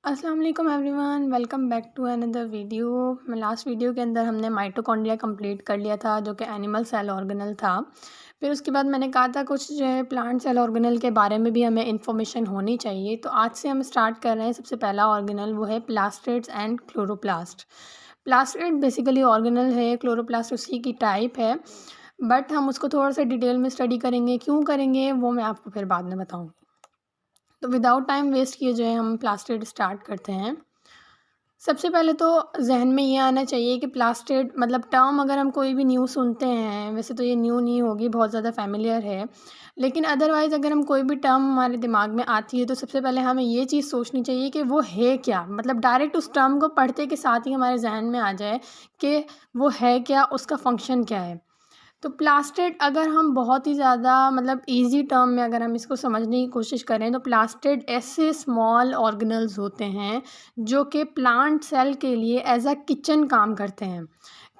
अस्सलाम वालेकुम everyone, welcome back to another video. Last video के अंदर हमने माइटोकॉन्ड्रिया कंप्लीट कर लिया था, जो कि एनिमल सेल ऑर्गेनल था। फिर उसके बाद मैंने कहा था कुछ जो है प्लांट सेल ऑर्गेनल के बारे में भी हमें इंफॉर्मेशन होनी चाहिए। तो आज से हम स्टार्ट कर रहे हैं। सबसे पहला ऑर्गेनल वो है plastids and chloroplast. Plastid basically organelle है, क्लोरोप्लास्ट उसी की टाइप है, बट हम उसको थोड़ा सा डिटेल में स्टडी करेंगे। क्यों करेंगे वो मैं आपको फिर बाद में बताऊँगी। तो विदाउट टाइम वेस्ट किए जो है हम प्लास्टिड स्टार्ट करते हैं। सबसे पहले तो ज़हन में ये आना चाहिए कि प्लास्टिड मतलब टर्म अगर हम कोई भी न्यू सुनते हैं, वैसे तो ये न्यू नहीं होगी, बहुत ज़्यादा फ़ैमिलियर है, लेकिन अदरवाइज़ अगर हम कोई भी टर्म हमारे दिमाग में आती है तो सबसे पहले हमें ये चीज़ सोचनी चाहिए कि वो है क्या? मतलब डायरेक्ट उस टर्म को पढ़ते के साथ ही हमारे ज़हन में आ जाए कि वो है क्या, उसका फ़ंक्शन क्या है। तो प्लास्टिड अगर हम बहुत ही ज़्यादा मतलब ईज़ी टर्म में अगर हम इसको समझने की कोशिश करें तो प्लास्टिड ऐसे स्मॉल ऑर्गेनल्स होते हैं जो कि प्लांट सेल के लिए एज अ किचन काम करते हैं।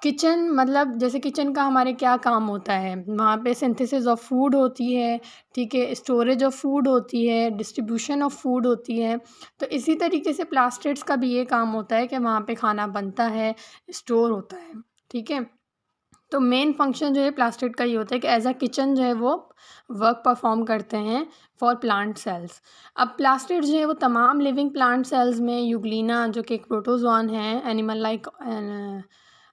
किचन मतलब जैसे किचन का हमारे क्या काम होता है, वहाँ पे सिंथेसिस ऑफ फूड होती है, ठीक है, स्टोरेज ऑफ फूड होती है, डिस्ट्रीब्यूशन ऑफ फूड होती है। तो इसी तरीके से प्लास्टिड्स का भी ये काम होता है कि वहाँ पे खाना बनता है, स्टोर होता है, ठीक है। तो मेन फंक्शन जो है प्लास्टिड का ये होता है कि एज अ किचन जो है वो वर्क परफॉर्म करते हैं फॉर प्लांट सेल्स। अब प्लास्टिड जो है वो तमाम लिविंग प्लांट सेल्स में यूग्लिना जो कि एक प्रोटोजोआन है, एनिमल लाइक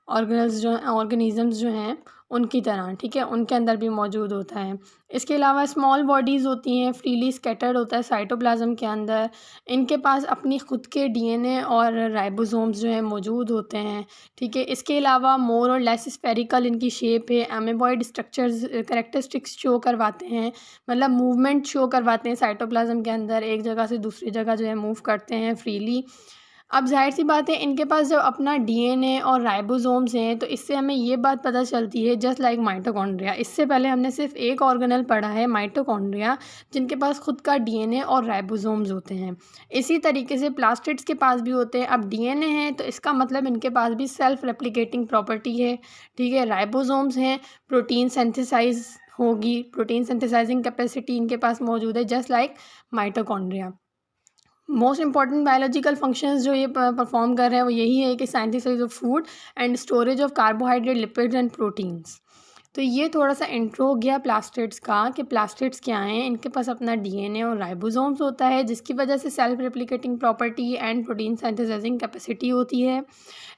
ऑर्गेनिज़म्स जो हैं उनकी तरह, ठीक है, उनके अंदर भी मौजूद होता है। इसके अलावा स्मॉल बॉडीज़ होती हैं, फ्रीली स्कैटर्ड होता है साइटोप्लाज्म के अंदर। इनके पास अपनी खुद के डीएनए और राइबोसोम्स जो हैं मौजूद होते हैं, ठीक है। इसके अलावा मोर और लेस स्फेरिकल इनकी शेप है, एमेबॉइड स्ट्रक्चर्स कैरेक्टरिस्टिक्स शो करवाते हैं, मतलब मूवमेंट शो करवाते हैं साइटोप्लाज्म के अंदर, एक जगह से दूसरी जगह जो है मूव करते हैं फ्रीली। अब ज़ाहिर-सी बात है इनके पास जब अपना डीएनए और राइबोसोम्स हैं तो इससे हमें ये बात पता चलती है जस्ट लाइक माइटोकॉन्ड्रिया। इससे पहले हमने सिर्फ एक ऑर्गेनल पढ़ा है माइटोकॉन्ड्रिया, जिनके पास खुद का डीएनए और राइबोसोम्स होते हैं। इसी तरीके से प्लास्टिड्स के पास भी होते हैं। अब डीएनए है तो इसका मतलब इनके पास भी सेल्फ रेप्लिकेटिंग प्रॉपर्टी है, ठीक है। राइबोसोम्स हैं, प्रोटीन सिंथेसाइज़ होगी, प्रोटीन सिंथेसाइजिंग कैपेसिटी इनके पास मौजूद है just like mitochondria. Most important biological functions जो ये परफॉर्म कर रहे हैं वो यही है कि synthesis of food and storage of carbohydrate, lipids and proteins. तो ये थोड़ा सा इंट्रो हो गया प्लास्टिड्स का कि प्लास्टिड्स क्या हैं। इनके पास अपना डीएनए और राइबोसोम्स होता है जिसकी वजह से self replicating property and protein synthesising capacity होती है।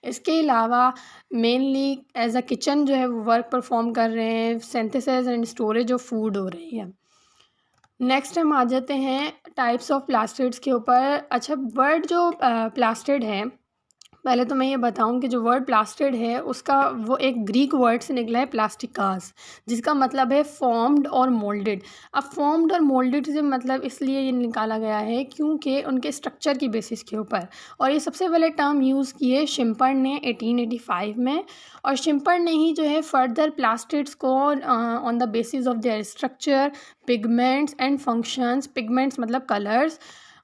इसके अलावा मेनली एज अ किचन जो है वो वर्क परफॉर्म कर रहे हैं, synthesis and storage of food हो रही है। नेक्स्ट हम आ जाते हैं टाइप्स ऑफ प्लास्टिड्स के ऊपर। अच्छा, वर्ड जो प्लास्टिड है, पहले तो मैं ये बताऊं कि जो वर्ड प्लास्टिड है उसका वो एक ग्रीक वर्ड से निकला है प्लास्टिकास, जिसका मतलब है फॉर्म्ड और मोल्डेड। अब फॉर्म्ड और मोल्डेड से मतलब इसलिए ये निकाला गया है क्योंकि उनके स्ट्रक्चर की बेसिस के ऊपर, और ये सबसे पहले टर्म यूज़ किए शिम्पर ने 1885 में। और शिम्पर ने ही जो है फर्दर प्लास्टिड्स को on the basis of their structure, pigments and functions, pigments मतलब कलर्स,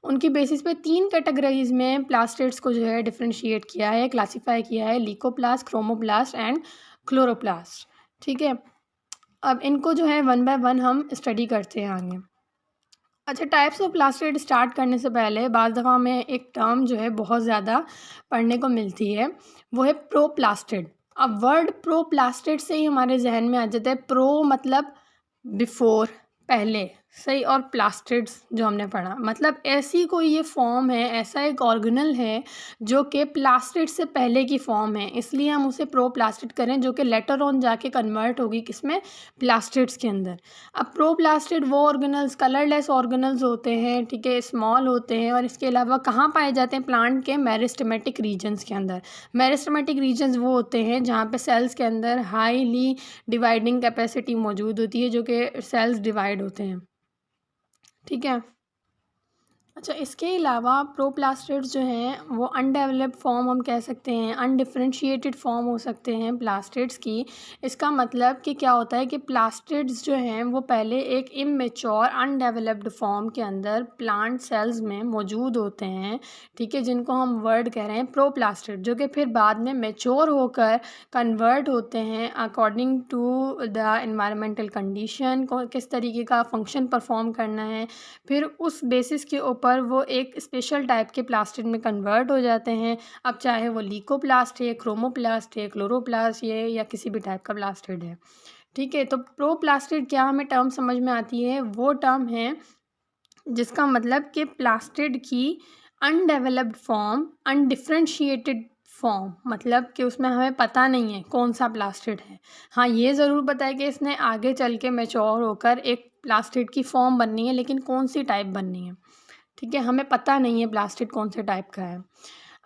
उनकी बेसिस पे 3 कैटेगरीज़ में प्लास्टिड्स को जो है डिफरेंशिएट किया है, क्लासिफाई किया है, ल्यूकोप्लास्ट, क्रोमोप्लास्ट एंड क्लोरोप्लास्ट, ठीक है। अब इनको जो है वन बाय वन हम स्टडी करते हैं आगे। अच्छा, टाइप्स ऑफ प्लास्टिड स्टार्ट करने से पहले बाज़ दफ़ा हमें एक टर्म जो है बहुत ज़्यादा पढ़ने को मिलती है, वो है प्रोप्लास्टिड। अब वर्ड प्रोप्लास्टिड से ही हमारे ज़हन में आ जाता है, प्रो मतलब बिफ़ोर, पहले, सही, और प्लास्टिड्स जो हमने पढ़ा मतलब ऐसी कोई ये फॉर्म है, ऐसा एक ऑर्गेनल है जो कि प्लास्टिड से पहले की फॉर्म है, इसलिए हम उसे प्रोप्लास्टिड करें, जो कि लेटर ऑन जाके कन्वर्ट होगी किसमें, प्लास्टिड्स के अंदर। अब प्रोप्लास्टिड वो ऑर्गेनल्स कलरलेस ऑर्गेनल्स होते हैं, ठीक है, स्मॉल होते हैं, और इसके अलावा कहाँ पाए जाते हैं, प्लांट के मेरिस्टेमेटिक रीजन्स के अंदर। मेरिस्टेमेटिक रीजन्स वो होते हैं जहाँ पे सेल्स के अंदर हाईली डिवाइडिंग कैपेसिटी मौजूद होती है, जो कि सेल्स डिवाइड होते हैं, ठीक है। अच्छा, इसके अलावा प्रोप्लास्टिड्स जो हैं वो अनडेवलप्ड फॉर्म हम कह सकते हैं, अनडिफरेंशिएटेड फॉर्म हो सकते हैं प्लास्टिड्स की। इसका मतलब कि क्या होता है कि प्लास्टिड्स जो हैं वो पहले एक इमेच्योर अनडेवलप्ड फॉर्म के अंदर प्लांट सेल्स में मौजूद होते हैं, ठीक है, जिनको हम वर्ड कह रहे हैं प्रोप्लास्टिड, जो कि फिर बाद में मैच्योर होकर कन्वर्ट होते हैं according to the environmental condition को, किस तरीके का फंक्शन परफॉर्म करना है, फिर उस बेसिस के ऊपर ऊपर वो एक स्पेशल टाइप के प्लास्टिड में कन्वर्ट हो जाते हैं। अब चाहे वो लीकोप्लास्ट है, क्रोमोप्लास्ट है, क्लोरोप्लास्ट है या किसी भी टाइप का प्लास्टिड है, ठीक है। तो प्रोप्लास्टिड क्या हमें टर्म समझ में आती है, वो टर्म है जिसका मतलब कि प्लास्टिड की अनडेवलप्ड फॉर्म, अनडिफरेंशिएटेड फॉर्म, मतलब कि उसमें हमें पता नहीं है कौन सा प्लास्टिड है। हाँ, ये ज़रूर पता है कि इसने आगे चल के मैच्योर होकर एक प्लास्टिड की फॉर्म बननी है, लेकिन कौन सी टाइप बननी है, ठीक है, हमें पता नहीं है प्लास्टिड कौन से टाइप का है।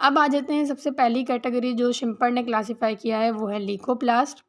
अब आ जाते हैं सबसे पहली कैटेगरी जो शिम्पर ने क्लासीफाई किया है, वो है लीकोप्लास्ट।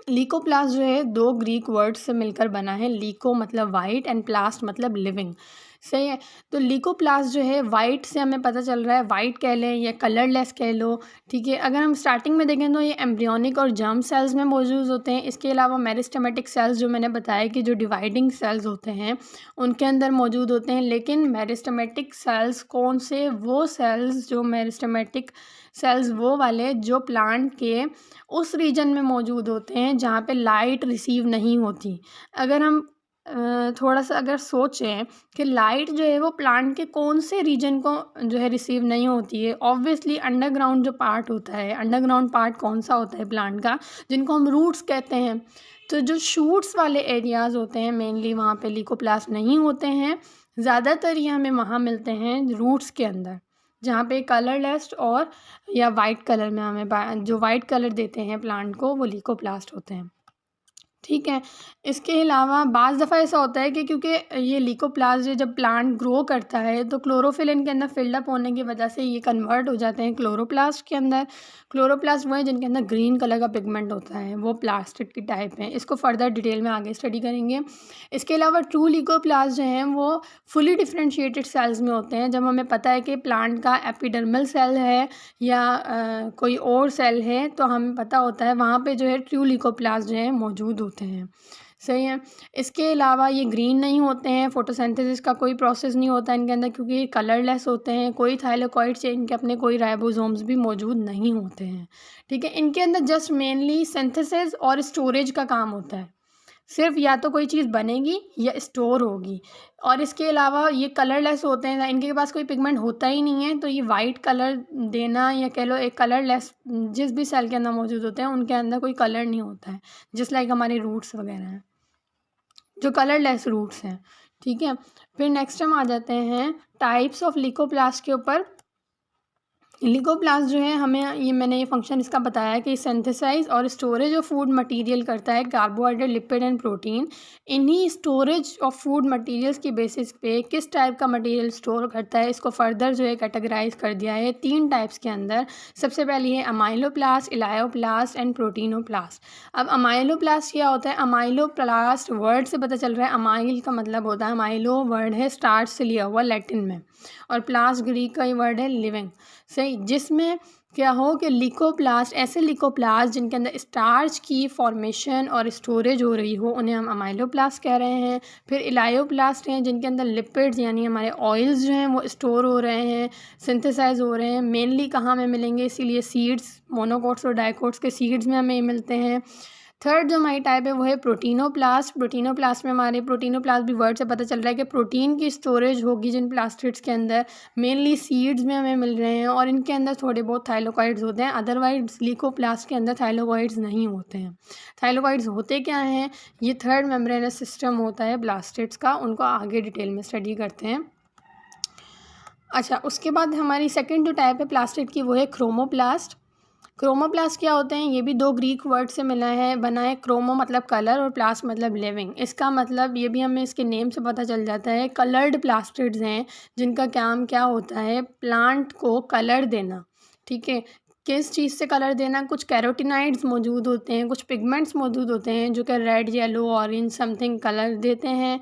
लीकोप्लास्ट जो है 2 ग्रीक वर्ड्स से मिलकर बना है। लीको मतलब वाइट एंड प्लास्ट मतलब लिविंग, सही है। तो लीकोप्लास्ट जो है वाइट से हमें पता चल रहा है, वाइट कह लें या कलरलेस कह लो, ठीक है। अगर हम स्टार्टिंग में देखें तो ये एम्ब्रियोनिक और जर्म सेल्स में मौजूद होते हैं। इसके अलावा मेरिस्टेमेटिक सेल्स जो मैंने बताया कि जो डिवाइडिंग सेल्स होते हैं उनके अंदर मौजूद होते हैं। लेकिन मेरिस्टेमेटिक सेल्स कौन से, वो सेल्स जो मेरिस्टेमेटिक सेल्स वो वाले जो प्लांट के उस रीजन में मौजूद होते हैं जहाँ पे लाइट रिसीव नहीं होती। अगर हम थोड़ा-सा अगर सोचें कि लाइट जो है वो प्लांट के कौन से रीजन को जो है रिसीव नहीं होती है, ऑब्वियसली अंडरग्राउंड जो पार्ट होता है, अंडरग्राउंड पार्ट कौन-सा होता है प्लांट का, जिनको हम रूट्स कहते हैं। तो जो शूट्स वाले एरियाज़ होते हैं मेनली वहाँ पे लीकोप्लास्ट नहीं होते हैं। ज़्यादातर ये हमें वहाँ मिलते हैं रूट्स के अंदर, जहाँ पे कलरलेस और या वाइट कलर में हमें जो वाइट कलर देते हैं प्लांट को, वो लीकोप्लास्ट होते हैं, ठीक है। इसके अलावा बाज़ दफ़ा ऐसा होता है कि क्योंकि ये लीकोप्लास्ट जब प्लांट ग्रो करता है तो क्लोरोफिल इनके अंदर फ़िल्ड अप होने की वजह से ये कन्वर्ट हो जाते हैं क्लोरोप्लास्ट के अंदर। क्लोरोप्लास्ट वो है जिनके अंदर ग्रीन कलर का पिगमेंट होता है, वो प्लास्टिड की टाइप हैं। इसको फर्दर डिटेल में आगे स्टडी करेंगे। इसके अलावा ट्रू लीकोप्लास्ट जो हैं वो फुली डिफरेंशिएटेड सेल्स में होते हैं। जब हमें पता है कि प्लांट का एपिडर्मल सेल है या कोई और सेल है तो हमें पता होता है वहाँ पे जो है ट्रू लीकोप्लास्ट जो है मौजूद होते हैं, सही है। इसके अलावा ये ग्रीन नहीं होते हैं, फोटोसिंथेसिस का कोई प्रोसेस नहीं होता इनके अंदर क्योंकि ये कलरलेस होते हैं। कोई थाइलाकोइड चेन के अपने कोई राइबोसोम्स भी मौजूद नहीं होते हैं, ठीक है। इनके अंदर जस्ट मेनली सिंथेसिस और स्टोरेज का काम होता है। सिर्फ या तो कोई चीज़ बनेगी या स्टोर होगी, और इसके अलावा ये कलरलेस होते हैं, इनके पास कोई पिगमेंट होता ही नहीं है। तो ये वाइट कलर देना या कह लो एक कलरलेस, जिस भी सेल के अंदर मौजूद होते हैं उनके अंदर कोई कलर नहीं होता है, जस्ट लाइक हमारे रूट्स वगैरह हैं जो कलरलेस रूट्स हैं, ठीक है। फिर नेक्स्ट हम आ जाते हैं टाइप्स ऑफ लीकोप्लास्ट के ऊपर। लीकोप्लास्ट जो है हमें मैंने ये फंक्शन इसका बताया कि सिंथेसाइज और स्टोरेज ऑफ फूड मटेरियल करता है, कार्बोहाइड्रेट, लिपिड एंड प्रोटीन। इन्हीं स्टोरेज ऑफ फूड मटेरियल्स की बेसिस पे किस टाइप का मटेरियल स्टोर करता है इसको फर्दर जो है कैटेगराइज कर दिया है 3 टाइप्स के अंदर। सबसे पहली है अमाइलोप्लास्ट, इलायोप्लास्ट एंड प्रोटीनोप्लास्ट। अब अमाइलोप्लास्ट क्या होता है, अमाइलोप्लास्ट वर्ड से पता चल रहा है, अमाइल का मतलब होता है, अमाइलो वर्ड है स्टार्च से लिया हुआ लैटिन में, और प्लास्ट ग्रीक का ही वर्ड है लिविंग, सही। जिसमें क्या हो कि लीकोप्लास्ट, ऐसे लीकोप्लास्ट जिनके अंदर स्टार्च की फॉर्मेशन और स्टोरेज हो रही हो उन्हें हम अमाइलोप्लास्ट कह रहे हैं। फिर इलायोप्लास्ट हैं जिनके अंदर लिपिड्स यानी हमारे ऑयल्स जो हैं वो स्टोर हो रहे हैं, सिंथेसाइज हो रहे हैं। मेनली कहाँ में मिलेंगे, इसीलिए सीड्स, मोनोकोट्स और डाइकोट्स के सीड्स में हमें मिलते हैं। थर्ड जो हमारी टाइप है वो है प्रोटीनोप्लास्ट। प्रोटीनोप्लास्ट में हमारे प्रोटीनोप्लास्ट भी वर्ड से पता चल रहा है कि प्रोटीन की स्टोरेज होगी जिन प्लास्टिड्स के अंदर, मेनली सीड्स में हमें मिल रहे हैं, और इनके अंदर थोड़े बहुत थाइलाकोइड्स होते हैं। अदरवाइज लीकोप्लास्ट के अंदर थाइलाकोइड्स नहीं होते हैं। थाइलाकोइड्स होते क्या हैं, ये थर्ड मेम्ब्रेनस सिस्टम होता है प्लास्टिड्स का, उनको आगे डिटेल में स्टडी करते हैं। अच्छा, उसके बाद हमारी सेकेंड जो टाइप है प्लास्टिड की वो है क्रोमोप्लास्ट। क्रोमोप्लास्ट क्या होते हैं, ये भी 2 ग्रीक वर्ड से मिला है, बना है। क्रोमो मतलब कलर और प्लास्ट मतलब लिविंग। इसका मतलब ये भी हमें इसके नेम से पता चल जाता है, कलर्ड प्लास्टिड्स हैं जिनका काम क्या होता है, प्लांट को कलर देना, ठीक है। किस चीज़ से कलर देना, कुछ कैरोटिनाइड्स मौजूद होते हैं, कुछ पिगमेंट्स मौजूद होते हैं जो कि red, yellow, orange something colour देते हैं।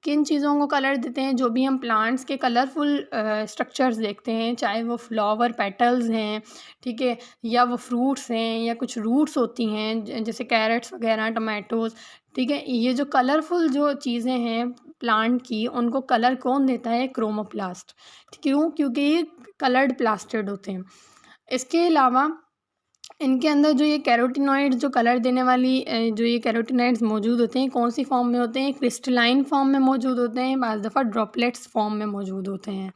किन चीज़ों को कलर देते हैं, जो भी हम प्लांट्स के कलरफुल स्ट्रक्चर्स देखते हैं, चाहे वो फ्लावर पेटल्स हैं, ठीक है, या वो फ्रूट्स हैं, या कुछ रूट्स होती हैं जैसे कैरेट्स वगैरह, टमाटोज़, ठीक है। ये जो कलरफुल जो चीज़ें हैं प्लांट की, उनको कलर कौन देता है, क्रोमोप्लास्ट। क्यों, क्योंकि ये कलर्ड प्लास्टिड होते हैं। इसके अलावा इनके अंदर जो ये कैरोटिनॉइड्स जो कलर देने वाली जो ये कैरोटिनॉइड्स मौजूद होते हैं, कौन सी फॉर्म में होते हैं? क्रिस्टलाइन फॉर्म में मौजूद होते हैं, बाज़ दफ़ा ड्रॉपलेट्स फॉर्म में मौजूद होते हैं।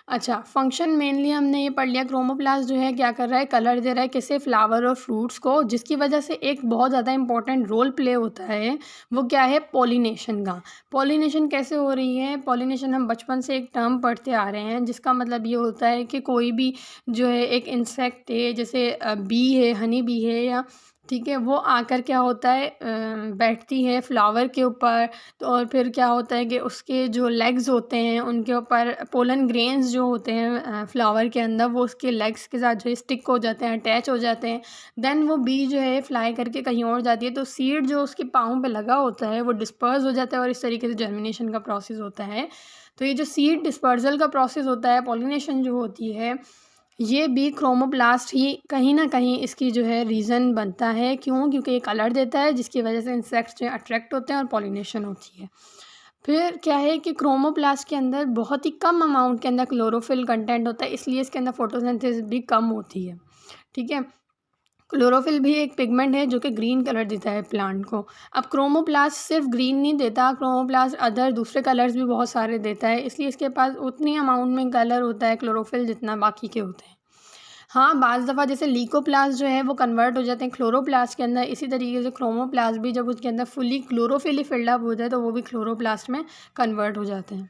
अच्छा, फंक्शन मेनली हमने ये पढ़ लिया, क्रोमोप्लास्ट जो है क्या कर रहा है, कलर दे रहा है किसे? फ्लावर और फ्रूट्स को, जिसकी वजह से एक बहुत ज़्यादा इंपॉर्टेंट रोल प्ले होता है, वो क्या है? पॉलिनेशन का। पॉलिनेशन कैसे हो रही है? पॉलिनेशन हम बचपन से एक टर्म पढ़ते आ रहे हैं, जिसका मतलब ये होता है कि कोई भी जो है एक इंसेक्ट है, जैसे बी है, हनी बी है, या ठीक है, वो आकर क्या होता है, बैठती है फ्लावर के ऊपर। तो और फिर क्या होता है कि उसके जो लेग्स होते हैं उनके ऊपर पोलन ग्रेन्स जो होते हैं फ्लावर के अंदर, वो उसके लेग्स के साथ जो है स्टिक हो जाते हैं, अटैच हो जाते हैं। देन वो बी जो है फ्लाई करके कहीं और जाती है, तो सीड जो उसके पाँव पे लगा होता है वो डिस्पर्स हो जाता है, और इस तरीके से जर्मिनेशन का प्रोसेस होता है। तो ये जो सीड डिस्पर्सल का प्रोसेस होता है, पॉलिनेशन जो होती है, ये भी क्रोमोप्लास्ट ही कहीं न कहीं इसकी जो है रीज़न बनता है। क्यों? क्योंकि ये कलर देता है, जिसकी वजह से इंसेक्ट्स जो है अट्रैक्ट होते हैं और पॉलिनेशन होती है। फिर क्या है कि क्रोमोप्लास्ट के अंदर बहुत ही कम अमाउंट के अंदर क्लोरोफिल कंटेंट होता है, इसलिए इसके अंदर फोटोसिंथेसिस भी कम होती है। ठीक है? क्लोरोफिल भी एक पिगमेंट है जो कि ग्रीन कलर देता है प्लांट को। अब क्रोमोप्लास्ट सिर्फ ग्रीन नहीं देता, क्रोमोप्लास्ट अदर दूसरे कलर्स भी बहुत सारे देता है, इसलिए इसके पास उतनी अमाउंट में कलर होता है क्लोरोफिल जितना बाकी के होते हैं। हाँ, बाज़ दफ़ा जैसे लीकोप्लास्ट जो है वो कन्वर्ट हो जाते हैं क्लोरोप्लास्ट के अंदर, इसी तरीके से क्रोमोप्लास्ट भी जब उसके अंदर फुली क्लोरोफिल फिल्ड अप हो जाए तो वो भी क्लोरोप्लास्ट में कन्वर्ट हो जाते हैं।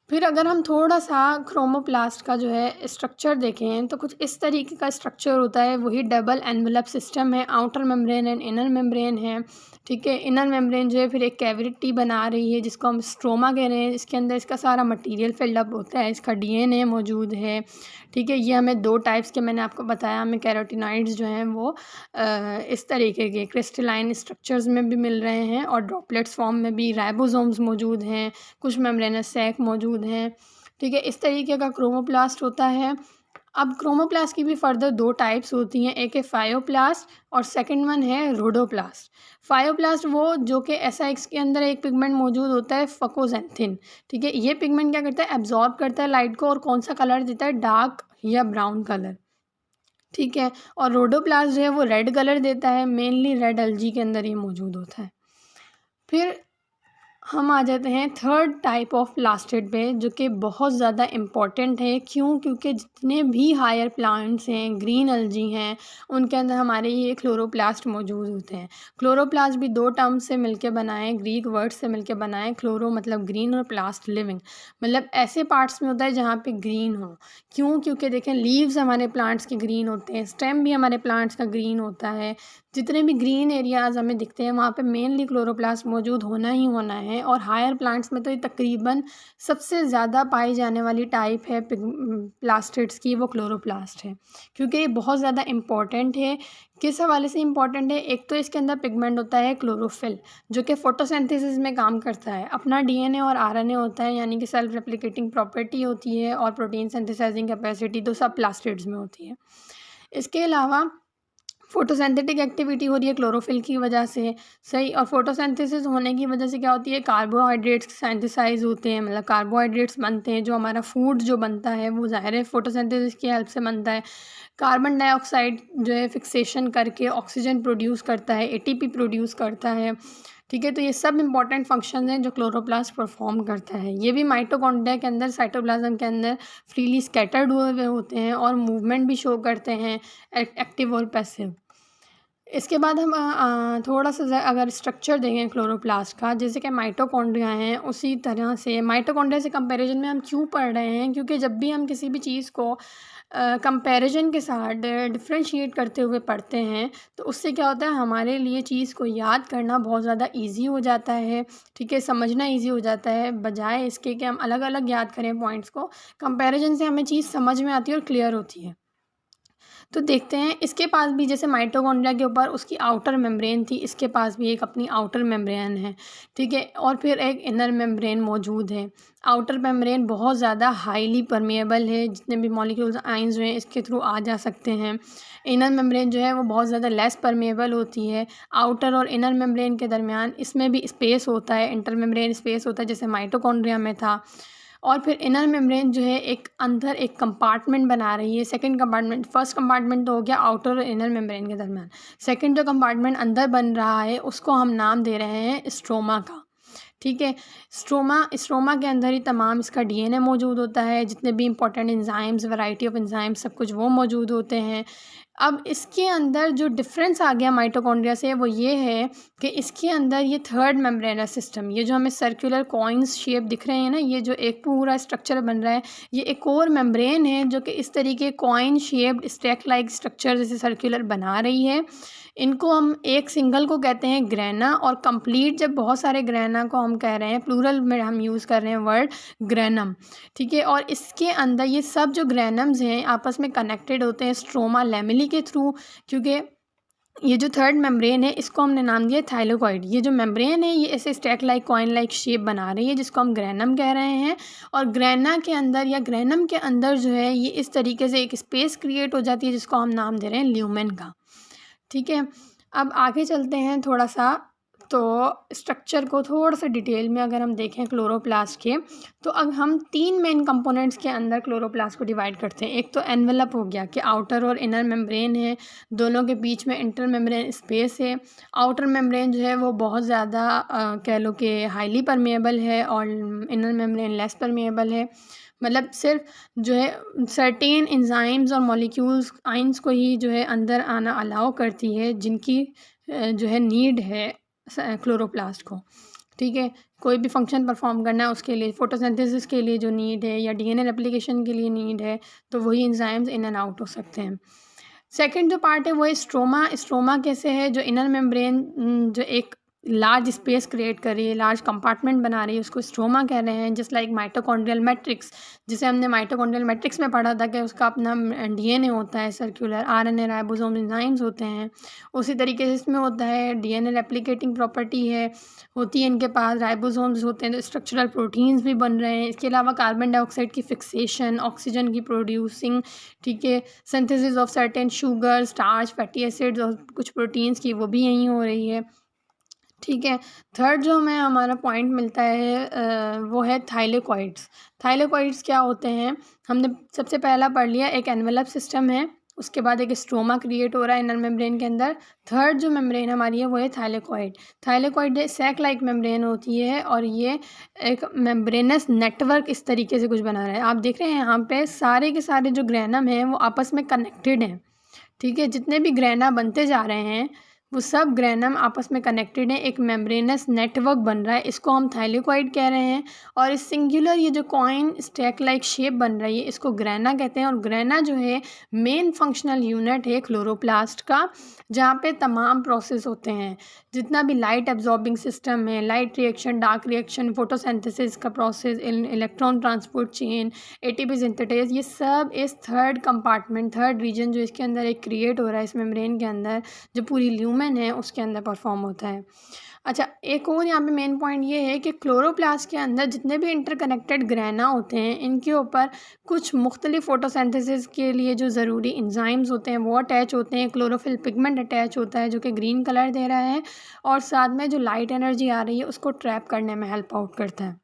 फिर अगर हम थोड़ा-सा क्रोमोप्लास्ट का जो है स्ट्रक्चर देखें, तो कुछ इस तरीके का स्ट्रक्चर होता है, वही डबल एनवेलप सिस्टम है, outer membrane and inner membrane है, ठीक है। इनर मेम्ब्रेन जो है फिर एक कैविटी बना रही है जिसको हम स्ट्रोमा कह रहे हैं, इसके अंदर इसका सारा मटीरियल फिल्डअप होता है, इसका डीएनए मौजूद है, ठीक है। ये हमें 2 टाइप्स के मैंने आपको बताया, हमें कैरोटिनॉइड्स जो हैं वो इस तरीके के क्रिस्टलाइन स्ट्रक्चर्स में भी मिल रहे हैं और ड्रॉपलेट्स फॉर्म में भी, राइबोसोम्स मौजूद हैं, कुछ मेम्ब्रेनस सैक मौजूद हैं, ठीक है। इस तरीके का क्रोमोप्लास्ट होता है। अब क्रोमोप्लास्ट की भी फर्दर 2 टाइप्स होती हैं, एक है फायोप्लास्ट और सेकंड वन है रोडोप्लास्ट। फायोप्लास्ट वो जो कि एसआईएक्स के अंदर एक पिगमेंट मौजूद होता है फ़कोज़ैंथिन, ठीक है। ये पिगमेंट क्या करता है, एब्ज़ॉर्ब करता है लाइट को और कौन-सा कलर देता है, डार्क या ब्राउन कलर, ठीक है। और रोडोप्लास्ट जो है वो रेड कलर देता है, मेनली रेड अलजी के अंदर ये मौजूद होता है। फिर हम आ जाते हैं थर्ड टाइप ऑफ प्लास्टिड पे, जो कि बहुत ज़्यादा इम्पॉर्टेंट है। क्यों? क्योंकि जितने भी हायर प्लांट्स हैं, ग्रीन अलजी हैं, उनके अंदर हमारे ये क्लोरोप्लास्ट मौजूद होते हैं। क्लोरोप्लास्ट भी 2 टर्म से मिलके बना है, ग्रीक वर्ड से मिलके बना है। क्लोरो मतलब ग्रीन और प्लास्ट लिविंग, मतलब ऐसे पार्ट्स में होता है जहाँ पे ग्रीन हो। क्यों? क्योंकि देखें लीव्स हमारे प्लांट्स के ग्रीन होते हैं, स्टेम भी हमारे प्लांट्स का ग्रीन होता है। जितने भी ग्रीन एरियाज़ हमें दिखते हैं वहाँ पे मेनली क्लोरोप्लास्ट मौजूद होना ही होना है। और हायर प्लांट्स में तो ये तकरीबन सबसे ज़्यादा पाई जाने वाली टाइप है प्लास्टिड्स की, वो क्लोरोप्लास्ट है, क्योंकि ये बहुत ज़्यादा इम्पॉर्टेंट है। किस हवाले से इम्पॉर्टेंट है? एक तो इसके अंदर पिगमेंट होता है क्लोरोफिल, जो कि फोटोसिंथेसिस में काम करता है। अपना डीएनए और आरएनए होता है, यानी कि सेल्फ रेप्लिकेटिंग प्रॉपर्टी होती है, और प्रोटीन सिंथेसाइजिंग कैपेसिटी तो सब प्लास्टिड्स में होती है। इसके अलावा फोटोसिंथेटिक एक्टिविटी हो रही है क्लोरोफिल की वजह से, सही। और फोटोसिंथेसिस होने की वजह से क्या होती है, कार्बोहाइड्रेट्स सिंथेसाइज होते हैं, मतलब कार्बोहाइड्रेट्स बनते हैं। जो हमारा फूड जो बनता है वो ज़ाहिर है फोटोसिंथेसिस की हेल्प से बनता है। कार्बन डाइऑक्साइड जो है फिक्सेशन करके ऑक्सीजन प्रोड्यूस करता है, एटीपी प्रोड्यूस करता है, ठीक है। तो ये सब इंपॉर्टेंट फंक्शन हैं जो क्लोरोप्लास्ट परफॉर्म करता है। ये भी माइटोकॉन्ड्रिया के अंदर, साइटोप्लाज्म के अंदर फ्रीली स्कैटर्ड हुए हुए होते हैं और मूवमेंट भी शो करते हैं, एक्टिव और पैसिव। इसके बाद हम थोड़ा-सा अगर स्ट्रक्चर देखें क्लोरोप्लास्ट का, जैसे कि माइटोकॉन्ड्रिया हैं, उसी तरह से माइटोकॉन्ड्रिया से कंपैरिजन में हम क्यों पढ़ रहे हैं, क्योंकि जब भी हम किसी भी चीज़ को कंपैरिजन के साथ डिफरेंशिएट करते हुए पढ़ते हैं, तो उससे क्या होता है, हमारे लिए चीज़ को याद करना बहुत ज़्यादा ईज़ी हो जाता है, ठीक है, समझना ईज़ी हो जाता है। बजाय इसके कि हम अलग-अलग याद करें पॉइंट्स को, कंपैरिजन से हमें चीज़ समझ में आती है और क्लियर होती है। तो देखते हैं, इसके पास भी जैसे माइटोकॉन्ड्रिया के ऊपर उसकी आउटर मेम्ब्रेन थी, इसके पास भी एक अपनी आउटर मेम्ब्रेन है, ठीक है। और फिर एक इनर मेम्ब्रेन मौजूद है। आउटर मेम्ब्रेन बहुत ज़्यादा हाईली परमेएबल है, जितने भी मॉलिक्यूल्स आयंस जो हैं इसके थ्रू आ जा सकते हैं। इनर मेम्ब्रेन जो है वो बहुत ज़्यादा लेस परमेएबल होती है। आउटर और इनर मेम्ब्रेन के दरमियान इसमें भी स्पेस होता है, इंटर मेम्ब्रेन स्पेस होता है, जैसे माइटोकॉन्ड्रिया में था। और फिर इनर मेम्ब्रेन जो है एक अंदर एक कंपार्टमेंट बना रही है। सेकंड कंपार्टमेंट, फर्स्ट कंपार्टमेंट तो हो गया आउटर और इनर मेम्ब्रेन के दरमियान। सेकंड जो कंपार्टमेंट अंदर बन रहा है उसको हम नाम दे रहे हैं स्ट्रोमा का। ठीक है, स्ट्रोमा के अंदर ही तमाम इसका डीएनए मौजूद होता है, जितने भी important enzymes, variety of enzymes, सब कुछ वो मौजूद होते हैं। अब इसके अंदर जो डिफरेंस आ गया माइटोकॉन्ड्रिया से वो ये है कि इसके अंदर ये थर्ड मेम्ब्रेनस सिस्टम, ये जो हमें सर्कुलर कॉइन्स शेप दिख रहे हैं ना, ये जो एक पूरा स्ट्रक्चर बन रहा है, ये एक और मेम्ब्रेन है जो कि इस तरीके coin shaped stack like structure जैसे सर्कुलर बना रही है। इनको हम एक सिंगल को कहते हैं ग्रेना, और कंप्लीट जब बहुत सारे ग्रेना को हम कह रहे हैं, प्लूरल में हम यूज़ कर रहे हैं वर्ड ग्रेनम। ठीक है, और इसके अंदर ये सब जो ग्रेनम्स हैं आपस में कनेक्टेड होते हैं स्ट्रोमा लैमेली के थ्रू, क्योंकि ये जो थर्ड मेम्ब्रेन है इसको हमने नाम दिया थाइलोकॉइड। ये जो मेम्ब्रेन है ये ऐसे stack like coin like shape बना रही है जिसको हम ग्रेनम कह रहे हैं, और ग्रेना के अंदर या ग्रेनम के अंदर जो है ये इस तरीके से एक स्पेस क्रिएट हो जाती है जिसको हम नाम दे रहे हैं ल्यूमेन का। ठीक है, अब आगे चलते हैं थोड़ा सा, तो स्ट्रक्चर को थोड़ा सा डिटेल में अगर हम देखें क्लोरोप्लास्ट के, तो अब हम तीन मेन कंपोनेंट्स के अंदर क्लोरोप्लास्ट को डिवाइड करते हैं। एक तो एनवेलप हो गया कि आउटर और इनर मेम्ब्रेन है, दोनों के बीच में इंटर मेम्ब्रेन स्पेस है। आउटर मेम्ब्रेन जो है वो बहुत ज़्यादा कह लो कि हाईली परमेएबल है, और इनर मेम्ब्रेन लेस परमेएबल है। मतलब सिर्फ जो है सर्टेन एंजाइम्स और मॉलिक्यूल्स आइंस को ही जो है अंदर आना अलाउ करती है, जिनकी जो है नीड है क्लोरोप्लास्ट को। ठीक है, कोई भी फंक्शन परफॉर्म करना है उसके लिए, फोटोसिंथेसिस के लिए जो नीड है या डीएनए रेप्लिकेशन के लिए नीड है, तो वही एंजाइम्स इन एंड आउट हो सकते हैं। सेकंड जो पार्ट है वो है स्ट्रोमा। स्ट्रोमा कैसे है, जो इनर मेम्ब्रेन जो एक लार्ज स्पेस क्रिएट कर रही है, लार्ज कंपार्टमेंट बना रही है, उसको स्ट्रोमा कह रहे हैं। जस्ट लाइक माइटोकॉन्ड्रियल मैट्रिक्स, जिसे हमने माइटोकॉन्ड्रियल मैट्रिक्स में पढ़ा था कि उसका अपना डीएनए होता है सर्कुलर, आरएनए राइबोसोम एंजाइम्स होते हैं। उसी तरीके से इसमें होता है डीएनए रेप्लिकेटिंग प्रॉपर्टी है, होती है इनके पास, राइबोसोम्स होते हैं, तो स्ट्रक्चरल प्रोटीन्स भी बन रहे हैं। इसके अलावा कार्बन डाइऑक्साइड की फिक्सेशन, ऑक्सीजन की प्रोड्यूसिंग, ठीक है, synthesis of certain sugar, starch, fatty acids और कुछ प्रोटीन्स की, वो भी यहीं हो रही है। ठीक है, थर्ड जो हमें हमारा पॉइंट मिलता है वो है थाइलेकॉइड्स। थाइलेकॉइड्स क्या होते हैं, हमने सबसे पहला पढ़ लिया, एक एनवेलप सिस्टम है, उसके बाद एक स्ट्रोमा क्रिएट हो रहा है इनर मेम्ब्रेन के अंदर। थर्ड जो मेम्ब्रेन हमारी है वो है thylakoid. Thylakoid sac like membrane होती है, और ये एक मेम्ब्रेनस नेटवर्क इस तरीके से कुछ बना रहा है। आप देख रहे हैं यहाँ पे सारे के सारे जो ग्रेनम हैं वो आपस में कनेक्टेड हैं। ठीक है, जितने भी ग्रेना बनते जा रहे हैं वो सब ग्रेनम आपस में कनेक्टेड है, एक मेम्ब्रेनस नेटवर्क बन रहा है, इसको हम थाइलेकॉइड कह रहे हैं। और इस सिंगुलर ये जो कॉइन स्टैक लाइक शेप बन रही है इसको ग्रेना कहते हैं। और ग्रेना जो है मेन फंक्शनल यूनिट है क्लोरोप्लास्ट का, जहाँ पे तमाम प्रोसेस होते हैं, जितना भी लाइट एब्जॉर्बिंग सिस्टम है, light reaction, dark reaction, photosynthesis का process, electron transport chain, ATP synthetase, ये सब इस थर्ड कंपार्टमेंट, थर्ड रीजन जो इसके अंदर एक क्रिएट हो रहा है इस मेम्ब्रेन के अंदर, जो पूरी ल्यूमेन है उसके अंदर परफॉर्म होता है। अच्छा, एक और यहाँ पे मेन पॉइंट ये है कि क्लोरोप्लास्ट के अंदर जितने भी इंटरकनेक्टेड ग्रेना होते हैं इनके ऊपर कुछ मुख्तलिफ फोटोसिंथेसिस के लिए जो ज़रूरी एंजाइम्स होते हैं वो अटैच होते हैं। क्लोरोफिल पिगमेंट अटैच होता है जो कि ग्रीन कलर दे रहा है, और साथ में जो लाइट एनर्जी आ रही है उसको ट्रैप करने में हेल्प आउट करता है।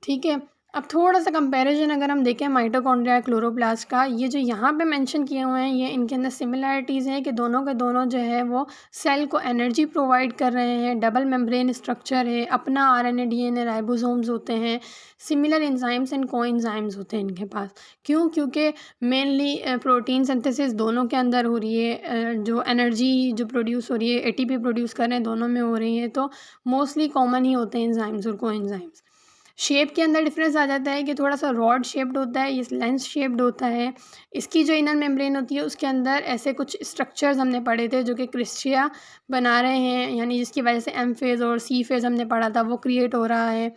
ठीक है, अब थोड़ा सा कंपैरिजन अगर हम देखें माइटोकॉन्ड्रिया क्लोरोप्लास्ट का, ये जो यहाँ पे मेंशन किए हुए हैं ये इनके अंदर सिमिलैरिटीज़ हैं कि दोनों के दोनों जो है वो सेल को एनर्जी प्रोवाइड कर रहे हैं, डबल मेम्ब्रेन स्ट्रक्चर है, अपना आरएनए डीएनए राइबोसोम्स होते हैं, सिमिलर एंजाइम्स एंड कोएंजाइम्स होते हैं इनके पास। क्यों? क्योंकि मेनली प्रोटीन सिंथेसिस दोनों के अंदर हो रही है, जो एनर्जी जो प्रोड्यूस हो रही है एटीपी प्रोड्यूस कर रहे हैं दोनों में हो रही है, तो मोस्टली कॉमन ही होते हैं एंजाइम्स और कोएंजाइम्स। शेप के अंदर डिफरेंस आ जाता है कि थोड़ा सा रॉड शेप्ड होता है, ये लेंस शेप्ड होता है। इसकी जो इनर मेम्ब्रेन होती है उसके अंदर ऐसे कुछ स्ट्रक्चर्स हमने पढ़े थे जो कि क्रिस्टिया बना रहे हैं, यानी जिसकी वजह से एम फेज़ और सी फेज़ हमने पढ़ा था वो क्रिएट हो रहा है।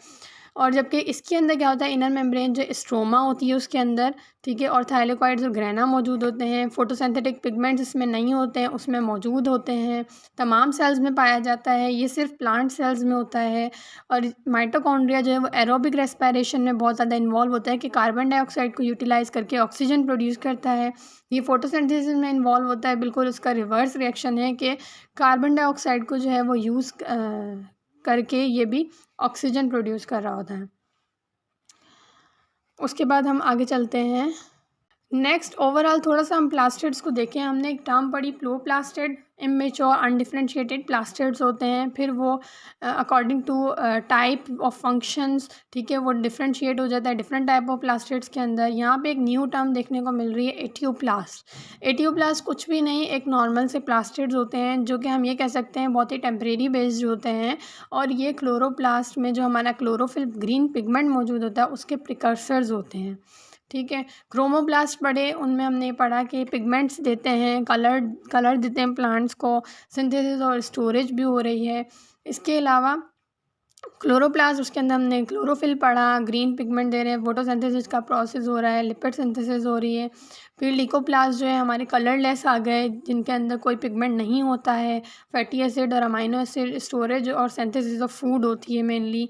और जबकि इसके अंदर क्या होता है, इनर मेम्ब्रेन जो स्ट्रोमा होती है उसके अंदर, ठीक है, और थाइलेकॉइड्स और ग्रेना मौजूद होते हैं। फोटोसिंथेटिक पिगमेंट्स इसमें नहीं होते हैं, उसमें मौजूद होते हैं, तमाम सेल्स में पाया जाता है, ये सिर्फ प्लांट सेल्स में होता है। और माइटोकॉन्ड्रिया जो है वो एरोबिक रेस्पिरेशन में बहुत ज़्यादा इन्वॉल्व होता है कि कार्बन डाइऑक्साइड को यूटिलाइज़ करके ऑक्सीजन प्रोड्यूस करता है। ये फोटोसिंथेसिस में इन्वॉल्व होता है, बिल्कुल उसका रिवर्स रिएक्शन है कि कार्बन डाइऑक्साइड को जो है वो यूज़ करके ये भी ऑक्सीजन प्रोड्यूस कर रहा होता है। उसके बाद हम आगे चलते हैं। नेक्स्ट ओवरऑल थोड़ा सा हम प्लास्टिड्स को देखें। हमने एक टर्म पढ़ी प्लोप्लास्टिड, इमेच्योर अनडिफरेंशिएटेड प्लास्टिड्स होते हैं। फिर वो according to type of functions, ठीक है, वो डिफरेंशिएट हो जाता है डिफरेंट टाइप ऑफ प्लास्टिड्स के अंदर। यहाँ पे एक न्यू टर्म देखने को मिल रही है एटियोप्लास्ट। एटियोप्लास्ट कुछ भी नहीं, एक नॉर्मल से प्लास्टिड्स होते हैं जो कि हम ये कह सकते हैं बहुत ही टेम्परेरी बेस्ड होते हैं। और ये क्लोरोप्लास्ट में जो हमारा क्लोरोफिल ग्रीन पिगमेंट मौजूद होता है उसके प्रिकर्सर्स होते हैं, ठीक है। क्रोमोप्लास्ट पढ़े, उनमें हमने पढ़ा कि पिगमेंट्स देते हैं, कलर देते हैं प्लांट्स को, सिंथेसिस और स्टोरेज भी हो रही है। इसके अलावा क्लोरोप्लास्ट, उसके अंदर हमने क्लोरोफिल पढ़ा, ग्रीन पिगमेंट दे रहे हैं, फोटोसिंथेसिस का प्रोसेस हो रहा है, लिपिड सिंथेसिस हो रही है। फिर लिकोप्लास्ट जो है हमारे कलरलेस आ गए, जिनके अंदर कोई पिगमेंट नहीं होता है, फैटी एसिड और अमाइनो एसिड स्टोरेज और सिंथेसिस ऑफ फूड होती है मेनली।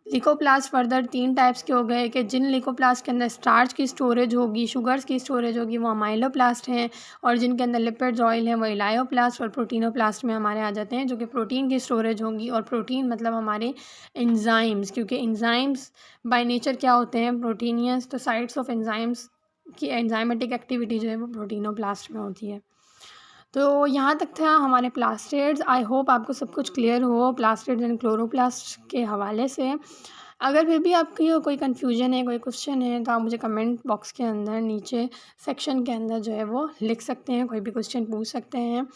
लिकोप्लास्ट फर्दर 3 टाइप्स के हो गए कि जिन लिकोप्लास्ट के अंदर स्टार्च की स्टोरेज होगी, शुगर्स की स्टोरेज होगी, वो अमाइलोप्लास्ट हैं। और जिनके अंदर लिपिड्स ऑयल है वो इलायोप्लास्ट और प्रोटीनोप्लास्ट में हमारे आ जाते हैं, जो कि प्रोटीन की स्टोरेज होगी। और प्रोटीन मतलब हमारे एंजाइम्स, क्योंकि एंजाइम्स बाय नेचर क्या होते हैं, प्रोटीनियस। तो साइट्स ऑफ एंजाइम्स की एंजाइमेटिक एक्टिविटी जो है वो प्रोटीनोप्लास्ट में होती है। तो यहाँ तक था हमारे प्लास्टिड्स। आई होप आपको सब कुछ क्लियर हो प्लास्टिड्स एंड क्लोरोप्लास्ट के हवाले से। अगर फिर भी आपकी कोई कन्फ्यूजन है, कोई क्वेश्चन है, तो आप मुझे कमेंट बॉक्स के अंदर नीचे सेक्शन के अंदर जो है वो लिख सकते हैं, कोई भी क्वेश्चन पूछ सकते हैं।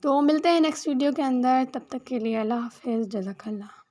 तो मिलते हैं नेक्स्ट वीडियो के अंदर, तब तक के लिए अल्लाह हाफ़िज़, जज़ाकल्लाह।